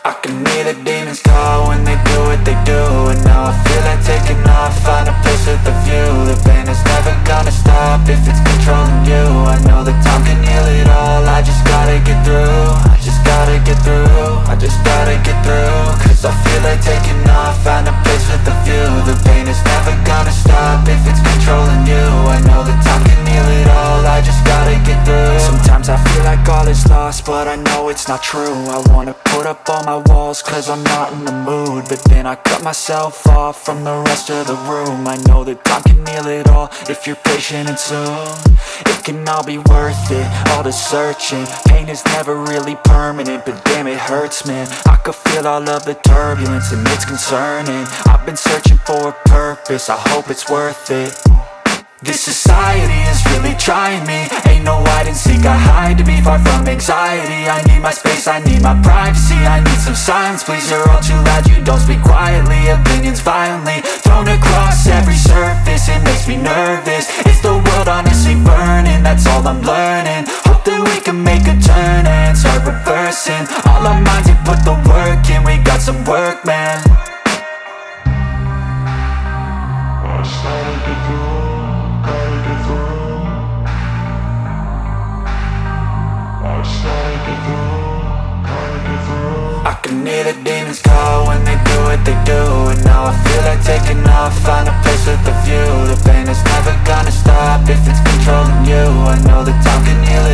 I can hear the demons call when they do what they do. And now I feel like taking off, find a place with a view. The pain is never gonna stop if it's controlling you. I know that time can heal it all, I just gotta get through. I just gotta get through, I just gotta get through. Cause I feel like taking off, find a place with a view. The pain is never gonna stop if it's controlling you. I know that time can heal it all, I just gotta get through. Sometimes I feel like all is lost, but I know it's not true. I wanna put up all my walls cause I'm not in the mood, but then I cut myself off from the rest of the room. I know that time can heal it all if you're patient and soon it can all be worth it, all the searching. Pain is never really permanent, but damn it hurts, man. I could feel all of the turbulence and it's concerning. I've been searching for a purpose, I hope it's worth it. This society is really trying me. Ain't no hide and seek, I hide to be far from anxiety. I need my space, I need my privacy. I need some silence, please, you're all too loud. You don't speak quietly, opinions violently thrown across every surface. It makes me nervous, is the world honestly burning? That's all I'm learning. Hope that we can make a turn and start reversing all our minds and put the work in. We got some work, man. I just gotta get through. I can hear the demons call when they do what they do. And now I feel like taking off, find a place with a view. The pain is never gonna stop if it's controlling you. I know that time can heal